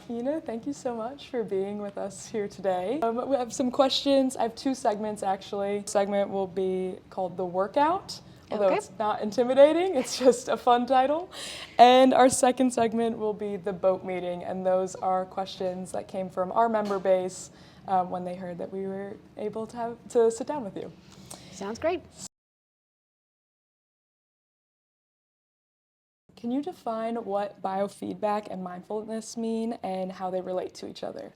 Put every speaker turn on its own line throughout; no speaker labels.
Ina, thank you so much for being with us here today. We have some questions. I have two segments actually. Segment will be called The Workout, although
Okay.
it's not intimidating, it's just a fun title. And our second segment will be The Boat Meeting, and those are questions that came from our member base when they heard that we were able to sit down with you.
Sounds great.
Can you define what biofeedback and mindfulness mean and how they relate to each other?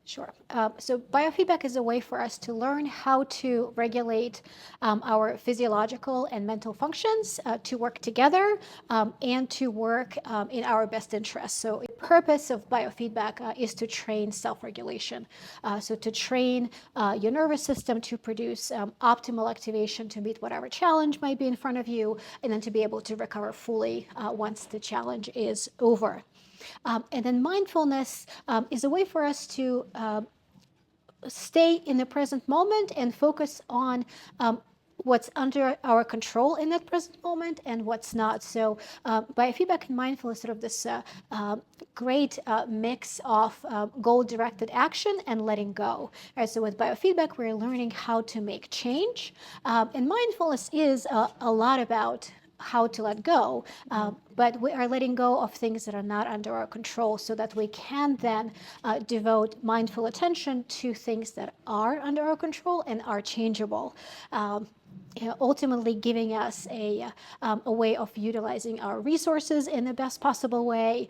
Sure. So biofeedback is a way for us to learn how to regulate our physiological and mental functions to work together and to work in our best interest. So the purpose of biofeedback is to train self-regulation. So to train your nervous system to produce optimal activation to meet whatever challenge might be in front of you, and then to be able to recover fully once the challenge is over. And then mindfulness is a way for us to stay in the present moment and focus on what's under our control in that present moment and what's not. So biofeedback and mindfulness is sort of this great mix of goal-directed action and letting go. Right, so with biofeedback, we're learning how to make change. And mindfulness is a lot about how to let go, but we are letting go of things that are not under our control so that we can then devote mindful attention to things that are under our control and are changeable. Ultimately giving us a way of utilizing our resources in the best possible way,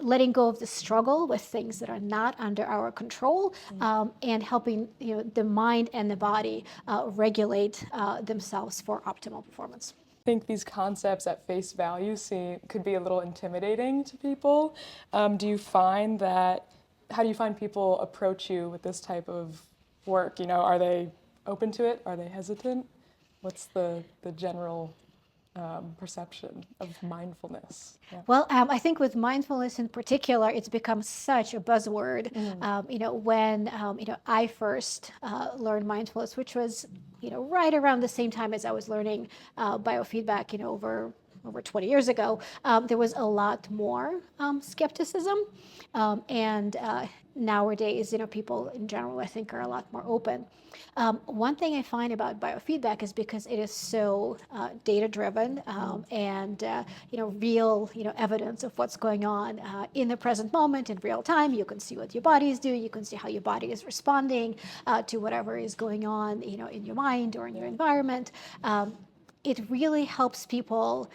letting go of the struggle with things that are not under our control, and helping the mind and the body regulate themselves for optimal performance.
I think these concepts at face value could be a little intimidating to people. Do you find how do you find people approach you with this type of work? Are they open to it? Are they hesitant? What's the general perception of mindfulness? Yeah.
Well, I think with mindfulness in particular, it's become such a buzzword. When I first learned mindfulness, which was right around the same time as I was learning biofeedback, over 20 years ago, there was a lot more skepticism, and nowadays, people in general, I think, are a lot more open. One thing I find about biofeedback is because it is so data-driven and real evidence of what's going on in the present moment in real time. You can see what your body is doing. You can see how your body is responding to whatever is going on in your mind or in your environment. It really helps people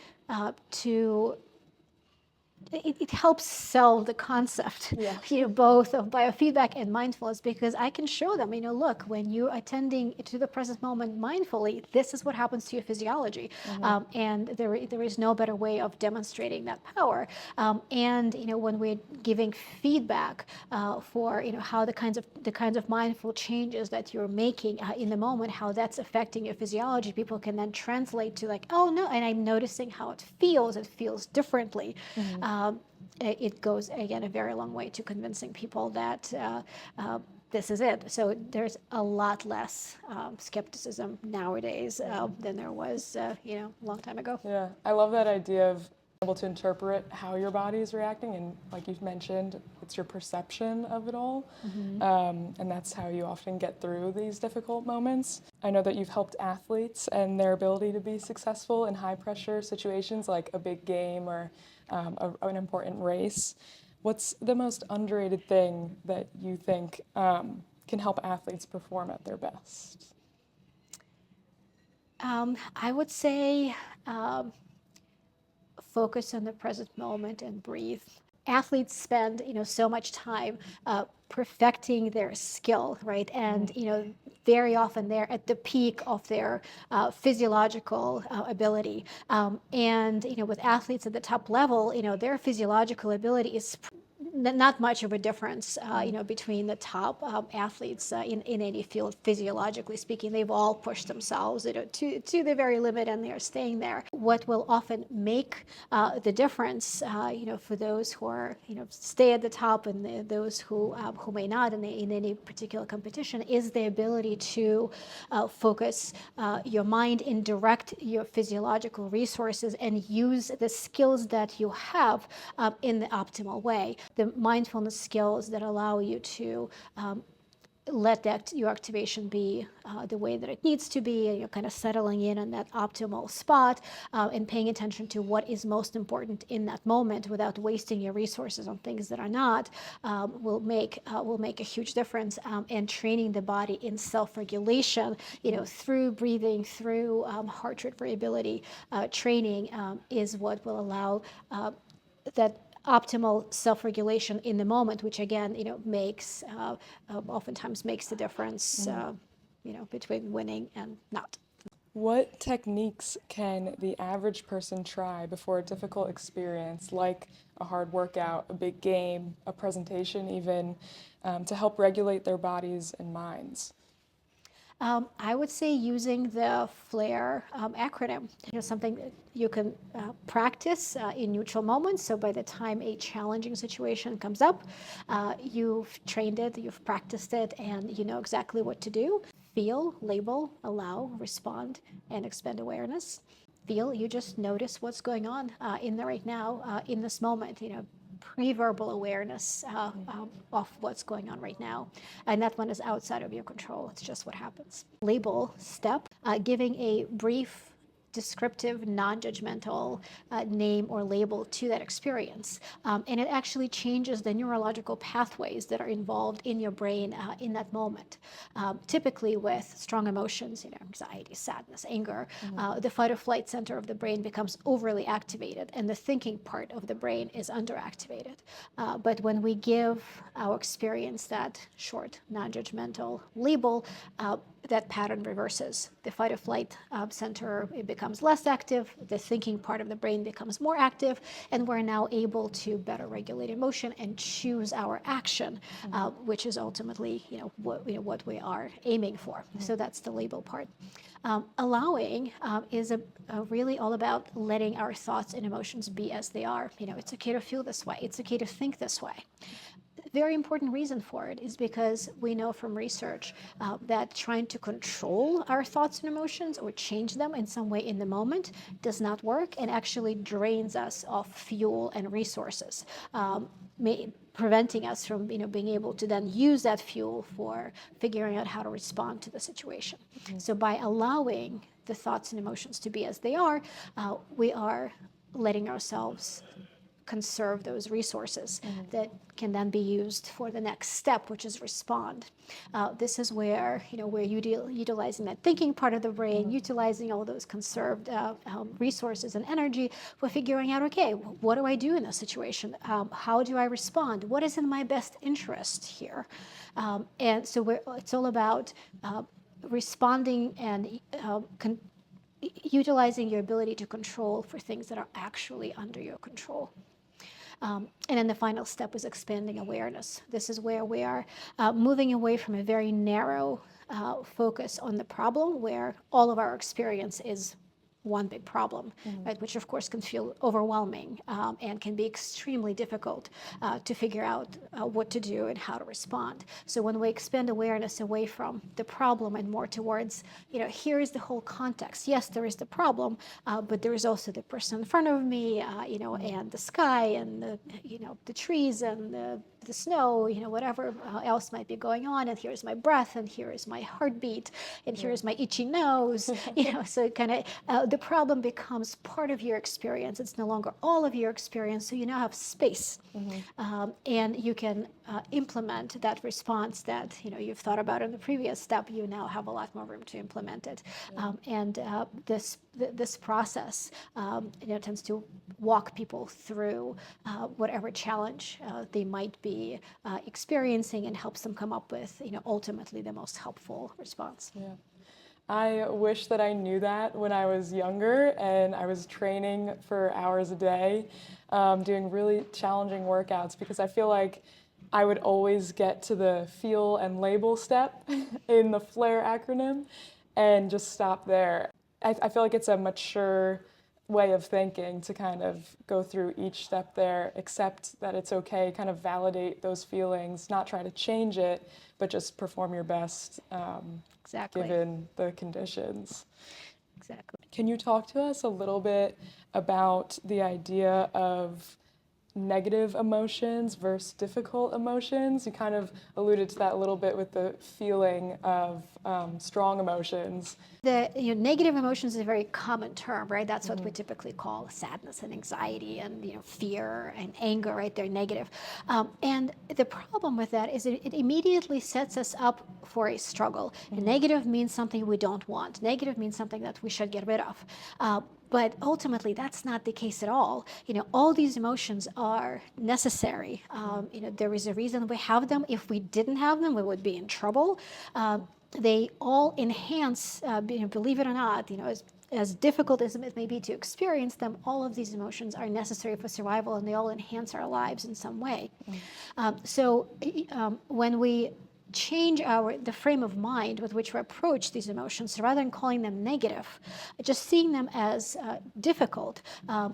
it helps sell the concept, both of biofeedback and mindfulness, because I can show them, look, when you're attending to the present moment mindfully, this is what happens to your physiology. And there is no better way of demonstrating that power. And when we're giving feedback for how the kinds of mindful changes that you're making in the moment, how that's affecting your physiology, people can then translate to like, oh no, and I'm noticing how it feels differently. It goes, again, a very long way to convincing people that this is it. So there's a lot less skepticism nowadays than there was, a long time ago.
Yeah, I love that idea of able to interpret how your body is reacting, and like you've mentioned, it's your perception of it all, and that's how you often get through these difficult moments. I know that you've helped athletes and their ability to be successful in high pressure situations like a big game or an important race. What's the most underrated thing that you think can help athletes perform at their best?
I would say focus on the present moment and breathe. Athletes spend so much time perfecting their skill, right? And very often they're at the peak of their physiological ability. And with athletes at the top level, their physiological ability is not much of a difference, between the top athletes in any field, physiologically speaking. They've all pushed themselves, to the very limit, and they're staying there. What will often make the difference, for those who are, stay at the top, and those who may not in any particular competition, is the ability to focus your mind and direct your physiological resources and use the skills that you have in the optimal way. The mindfulness skills that allow you to let your activation be the way that it needs to be, and you're kind of settling in on that optimal spot, and paying attention to what is most important in that moment without wasting your resources on things that are not, will make a huge difference. And training the body in self-regulation, through breathing, through heart rate variability training, is what will allow that optimal self-regulation in the moment, which again, makes oftentimes makes the difference, between winning and not.
What techniques can the average person try before a difficult experience, like a hard workout, a big game, a presentation even, to help regulate their bodies and minds?
I would say using the FLAIR acronym, something that you can practice in neutral moments. So by the time a challenging situation comes up, you've trained it, you've practiced it, and you know exactly what to do. Feel, label, allow, respond, and expend awareness. Feel, you just notice what's going on in the right now, in this moment, pre-verbal awareness of what's going on right now. And that one is outside of your control. It's just what happens. Label, step, giving a brief, descriptive, non-judgmental name or label to that experience. And it actually changes the neurological pathways that are involved in your brain in that moment. Typically with strong emotions, anxiety, sadness, anger, the fight or flight center of the brain becomes overly activated, and the thinking part of the brain is underactivated. But when we give our experience that short, non-judgmental label, that pattern reverses. The fight or flight center, it becomes less active, the thinking part of the brain becomes more active, and we're now able to better regulate emotion and choose our action, which is ultimately what we are aiming for. So that's the label part. Allowing is really all about letting our thoughts and emotions be as they are. It's okay to feel this way. It's okay to think this way. Very important reason for it is because we know from research that trying to control our thoughts and emotions or change them in some way in the moment does not work, and actually drains us of fuel and resources, preventing us from being able to then use that fuel for figuring out how to respond to the situation. So by allowing the thoughts and emotions to be as they are, we are letting ourselves conserve those resources that can then be used for the next step, which is respond. This is where we're utilizing that thinking part of the brain, utilizing all those conserved resources and energy for figuring out, okay, what do I do in this situation? How do I respond? What is in my best interest here? And so it's all about responding and utilizing your ability to control for things that are actually under your control. And then the final step is expanding awareness. This is where we are moving away from a very narrow focus on the problem, where all of our experience is one big problem, right? Which of course can feel overwhelming and can be extremely difficult to figure out what to do and how to respond. So when we expand awareness away from the problem and more towards, here is the whole context. Yes, there is the problem, but there is also the person in front of me, and the sky and the trees and the snow, whatever else might be going on. And here's my breath, and here is my heartbeat, and here's my itchy nose. So it kind of the problem becomes part of your experience. It's no longer all of your experience. So you now have space, and you can implement that response that you've thought about in the previous step. You now have a lot more room to implement it, and this process tends to walk people through whatever challenge they might be experiencing, and helps them come up with ultimately the most helpful response.
Yeah. I wish that I knew that when I was younger and I was training for hours a day, doing really challenging workouts, because I feel like I would always get to the feel and label step in the FLAIR acronym and just stop there. I feel like it's a mature way of thinking to kind of go through each step there, accept that it's okay, kind of validate those feelings, not try to change it, but just perform your best
Exactly.
given the conditions.
Exactly.
Can you talk to us a little bit about the idea of negative emotions versus difficult emotions? You kind of alluded to that a little bit with the feeling of strong emotions.
The negative emotions is a very common term, right? That's what we typically call sadness and anxiety and fear and anger, right? They're negative. And the problem with that is it immediately sets us up for a struggle. And negative means something we don't want. Negative means something that we should get rid of. But ultimately, that's not the case at all. All these emotions are necessary. There is a reason we have them. If we didn't have them, we would be in trouble. They all enhance, believe it or not, as difficult as it may be to experience them, all of these emotions are necessary for survival, and they all enhance our lives in some way. So when we change the frame of mind with which we approach these emotions, rather than calling them negative, just seeing them as difficult,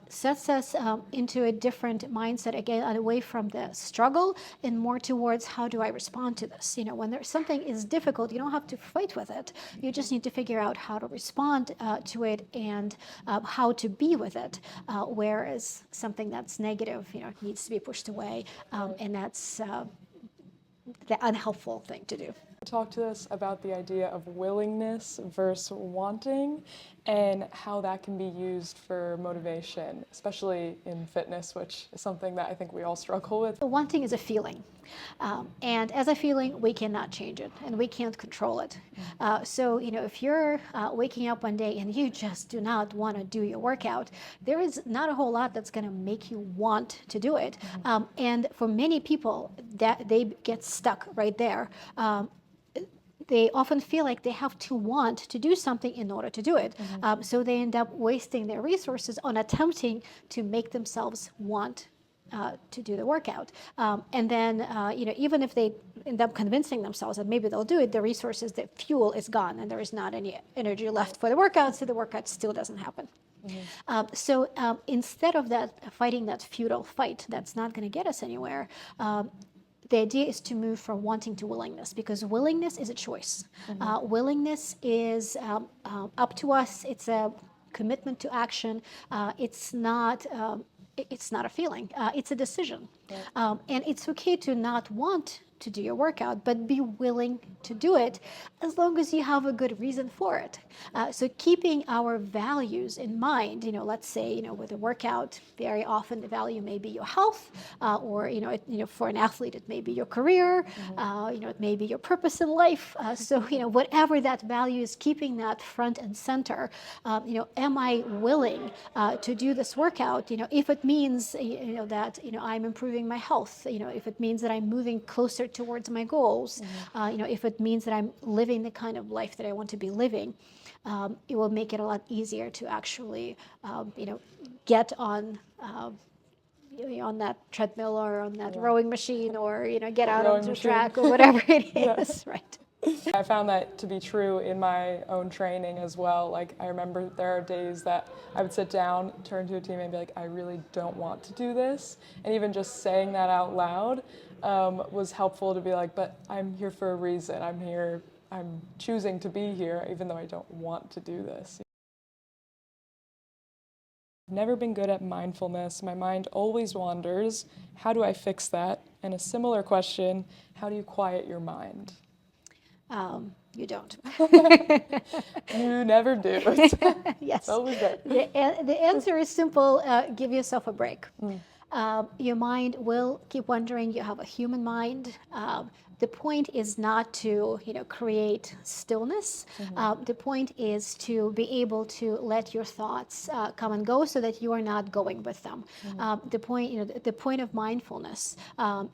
sets us into a different mindset, again, away from the struggle and more towards how do I respond to this. When there's something is difficult, you don't have to fight with it. You just need to figure out how to respond to it and how to be with it. Whereas something that's negative, needs to be pushed away, and that's the unhelpful thing to do.
Talk to us about the idea of willingness versus wanting and how that can be used for motivation, especially in fitness, which is something that I think we all struggle with.
Wanting is a feeling. And as a feeling, we cannot change it and we can't control it. So, if you're waking up one day and you just do not want to do your workout, there is not a whole lot that's going to make you want to do it. And for many people, that they get stuck right there. They often feel like they have to want to do something in order to do it. So they end up wasting their resources on attempting to make themselves want to do the workout. And then, even if they end up convincing themselves that maybe they'll do it, the resources, the fuel is gone and there is not any energy left for the workout, so the workout still doesn't happen. So instead of fighting that futile fight that's not going to get us anywhere, the idea is to move from wanting to willingness, because willingness is a choice. Willingness is up to us. It's a commitment to action. It's not a feeling. It's a decision. And it's okay to not want to do your workout, but be willing to do it as long as you have a good reason for it. So keeping our values in mind, let's say, with a workout, very often the value may be your health, or, for an athlete, it may be your career, it may be your purpose in life. So, whatever that value is, keeping that front and center. Am I willing to do this workout? If it means, that, I'm improving my health, if it means that I'm moving closer towards my goals, if it means that I'm living the kind of life that I want to be living, it will make it a lot easier to actually, get on that treadmill or on that rowing machine, or get out onto the track or whatever it is, right?
I found that to be true in my own training as well. Like, I remember there are days that I would sit down, turn to a teammate and be like, I really don't want to do this. And even just saying that out loud was helpful to be like, but I'm here for a reason. I'm here, I'm choosing to be here, even though I don't want to do this. I've never been good at mindfulness. My mind always wanders. How do I fix that? And a similar question, how do you quiet your mind?
You don't.
You never do.
Yes.
Always there.
The answer is simple. Give yourself a break. Your mind will keep wandering. You have a human mind. The point is not to, create stillness. The point is to be able to let your thoughts come and go, so that you are not going with them. The point of mindfulness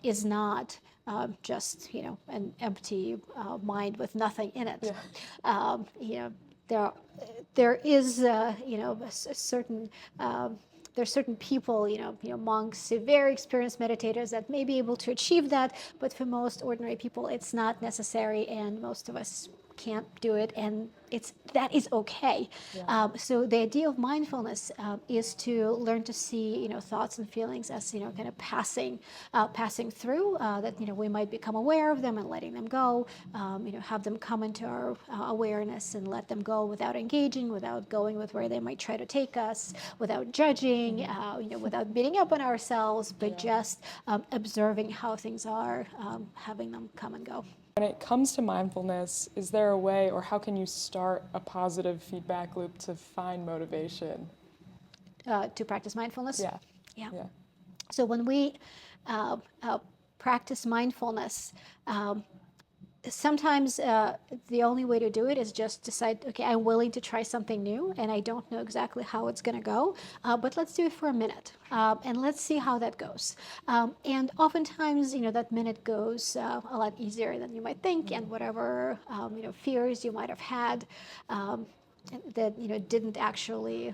is not just, an empty mind with nothing in it. there there is a certain there's certain people, monks, very experienced meditators that may be able to achieve that, but for most ordinary people, it's not necessary, and most of us can't do it, and that is okay.
Yeah.
So the idea of mindfulness is to learn to see, thoughts and feelings as, kind of passing through. That we might become aware of them and letting them go. Have them come into our awareness and let them go without engaging, without going with where they might try to take us, without judging, without beating up on ourselves, but just observing how things are, having them come and go.
When it comes to mindfulness, is there a way, or how can you start a positive feedback loop to find motivation?
To practice mindfulness?
Yeah.
Yeah.
Yeah.
So when we practice mindfulness, sometimes the only way to do it is just decide, okay, I'm willing to try something new, and I don't know exactly how it's going to go, but let's do it for a minute, and let's see how that goes. And oftentimes, that minute goes a lot easier than you might think, and whatever fears you might have had, that didn't actually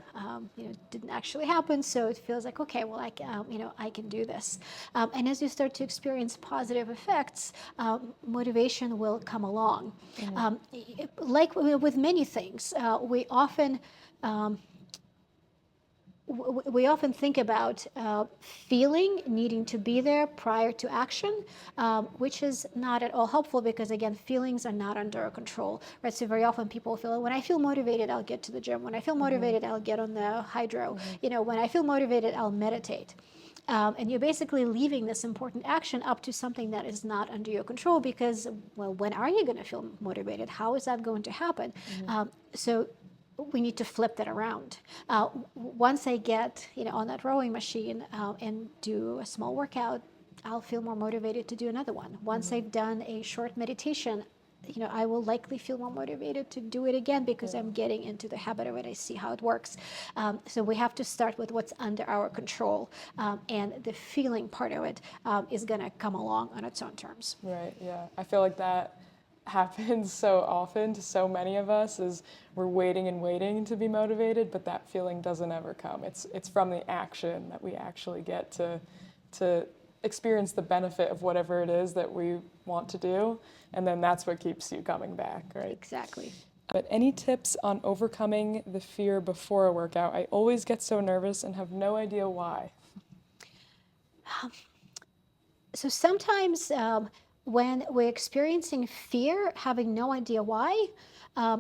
happen. So it feels like, okay, well, I can do this. And as you start to experience positive effects, motivation will come along. Like with many things, we often think about feeling needing to be there prior to action, which is not at all helpful, because again, feelings are not under our control, right? So very often people feel, when I feel motivated, I'll get to the gym. When I feel motivated, I'll get on the Hydrow. When I feel motivated, I'll meditate. And you're basically leaving this important action up to something that is not under your control, because, well, when are you going to feel motivated? How is that going to happen? So we need to flip that around. Once I get on that rowing machine and do a small workout, I'll feel more motivated to do another one. Once I've done a short meditation, I will likely feel more motivated to do it again, because I'm getting into the habit of it. I see how it works. So we have to start with what's under our control, and the feeling part of it is going to come along on its own terms.
Right, yeah. I feel like that happens so often to so many of us, is we're waiting and waiting to be motivated, but that feeling doesn't ever come. It's from the action that we actually get to experience the benefit of whatever it is that we want to do, and then that's what keeps you coming back, right?
Exactly.
But any tips on overcoming the fear before a workout? I always get so nervous and have no idea why.
So sometimes when we're experiencing fear, having no idea why, a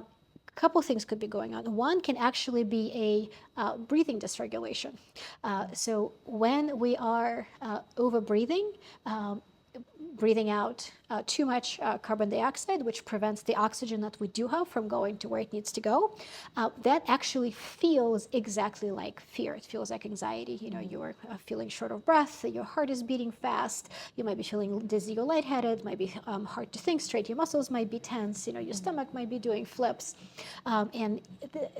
couple things could be going on. One can actually be a breathing dysregulation. So when we are over breathing, breathing out too much carbon dioxide, which prevents the oxygen that we do have from going to where it needs to go, that actually feels exactly like fear. It feels like anxiety. You're feeling short of breath, your heart is beating fast, you might be feeling dizzy or lightheaded, it might be hard to think straight, your muscles might be tense, your stomach might be doing flips. And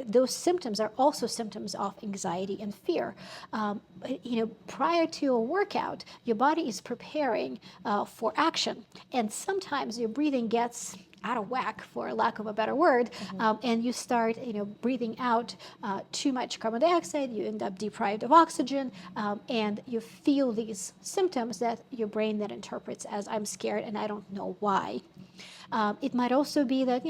those symptoms are also symptoms of anxiety and fear. Prior to a workout, your body is preparing for action. And sometimes your breathing gets out of whack, for lack of a better word, and you start, breathing out too much carbon dioxide. You end up deprived of oxygen, and you feel these symptoms that your brain then interprets as, I'm scared and I don't know why. It might also be that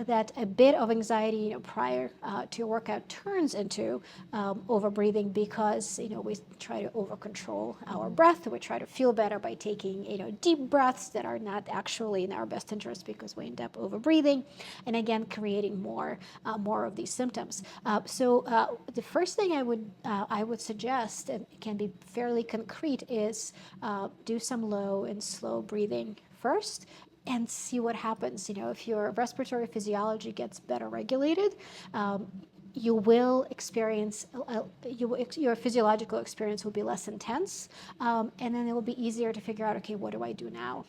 that a bit of anxiety prior to a workout turns into overbreathing, because we try to over control our breath. We try to feel better by taking deep breaths that are not actually in our best interest, because we end up overbreathing, and again creating more of these symptoms. So the first thing I would suggest, and it can be fairly concrete, is do some low and slow breathing first, and see what happens. If your respiratory physiology gets better regulated, you will experience, your physiological experience will be less intense, and then it will be easier to figure out, okay, what do I do now?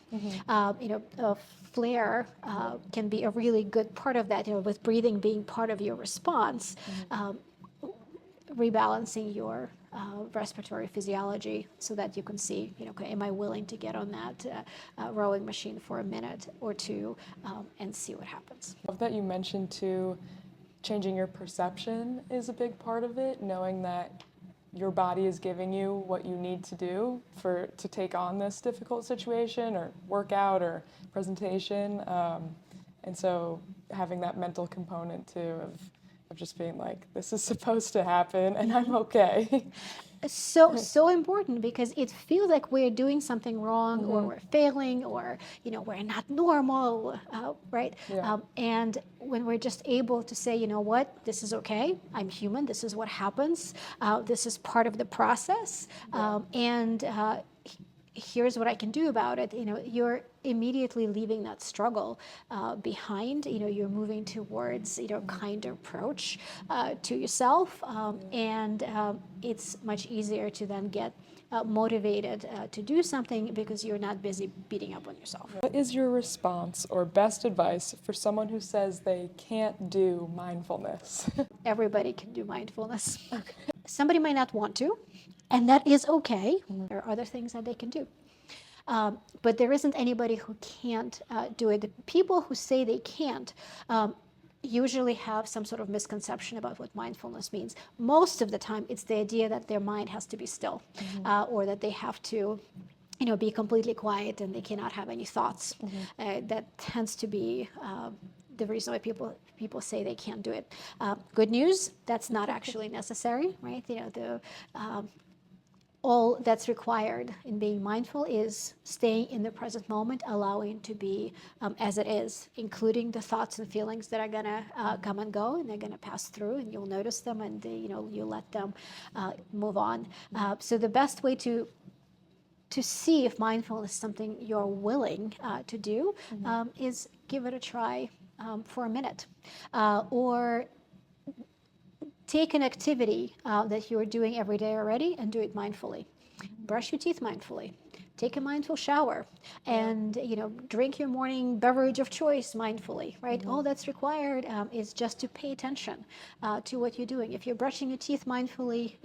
A flare can be a really good part of that, with breathing being part of your response. Rebalancing your respiratory physiology so that you can see, okay, am I willing to get on that rowing machine for a minute or two and see what happens.
I love that you mentioned too, changing your perception is a big part of it, knowing that your body is giving you what you need to do to take on this difficult situation or workout or presentation. And so having that mental component too of just being like, this is supposed to happen and I'm okay.
So important, because it feels like we're doing something wrong, or we're failing, or we're not normal, right?
Yeah.
And when we're just able to say, you know what, this is okay, I'm human, this is what happens, this is part of the process, and here's what I can do about it. You're immediately leaving that struggle behind. You're moving towards kinder approach to yourself, and it's much easier to then get motivated to do something, because you're not busy beating up on yourself.
What is your response or best advice for someone who says they can't do mindfulness?
Everybody can do mindfulness. Okay. Somebody might not want to, and that is okay. There are other things that they can do. But there isn't anybody who can't do it. The people who say they can't usually have some sort of misconception about what mindfulness means. Most of the time, it's the idea that their mind has to be still, or that they have to be completely quiet and they cannot have any thoughts. That tends to be the reason why people say they can't do it. Good news, that's not actually necessary, right? All that's required in being mindful is staying in the present moment, allowing to be as it is, including the thoughts and feelings that are gonna come and go, and they're gonna pass through, and you'll notice them, and you let them move on. So the best way to see if mindfulness is something you're willing to do is give it a try for a minute, or take an activity that you're doing every day already and do it mindfully. Brush your teeth mindfully. Take a mindful shower, and drink your morning beverage of choice mindfully, right? All that's required is just to pay attention to what you're doing. If you're brushing your teeth mindfully,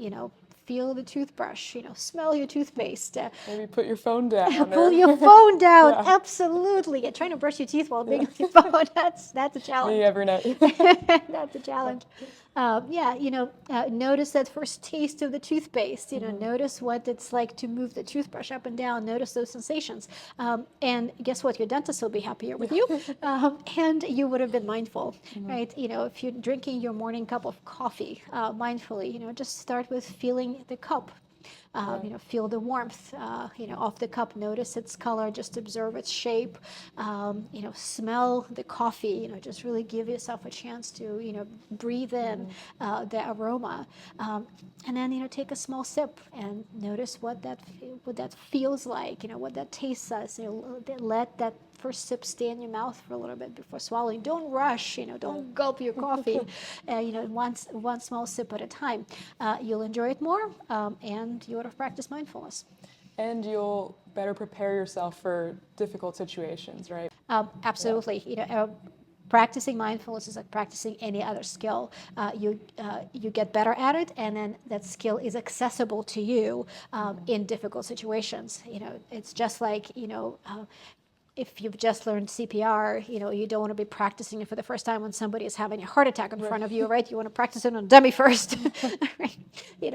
feel the toothbrush, smell your toothpaste.
Maybe put your phone down.
Pull your phone down, absolutely. Trying to brush your teeth while being on your phone, that's a challenge.
Me every night.
That's a challenge. Notice that first taste of the toothpaste. Notice what it's like to move the toothbrush up and down. Notice those sensations. And guess what? Your dentist will be happier with you, and you would have been mindful, right? If you're drinking your morning cup of coffee mindfully, just start with feeling the cup. Feel the warmth, of the cup. Notice its color. Just observe its shape. Smell the coffee. Just really give yourself a chance to, breathe in the aroma, and then take a small sip and notice what that feels like. What that tastes like. Let that first sip stay in your mouth for a little bit before swallowing. Don't rush. Don't gulp your coffee. One small sip at a time. You'll enjoy it more, and you would have practiced mindfulness.
And you'll better prepare yourself for difficult situations, right?
Absolutely. Practicing mindfulness is like practicing any other skill. You get better at it, and then that skill is accessible to you in difficult situations. It's just like if you've just learned CPR, you don't want to be practicing it for the first time when somebody is having a heart attack in front of you, right? You want to practice it on a dummy first. Right?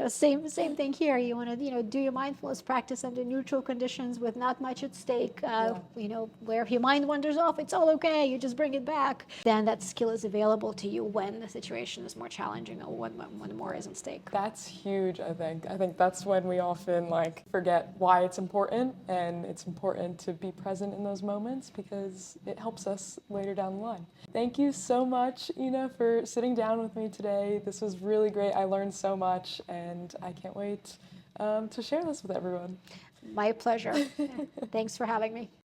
Same thing here. You want to, do your mindfulness practice under neutral conditions with not much at stake. Where if your mind wanders off, it's all okay. You just bring it back. Then that skill is available to you when the situation is more challenging, or when more is at stake.
That's huge, I think. I think that's when we often forget why it's important, and it's important to be present in those moments because it helps us later down the line. Thank you so much, Ina, for sitting down with me today. This was really great. I learned so much, and I can't wait to share this with everyone.
My pleasure. Thanks for having me.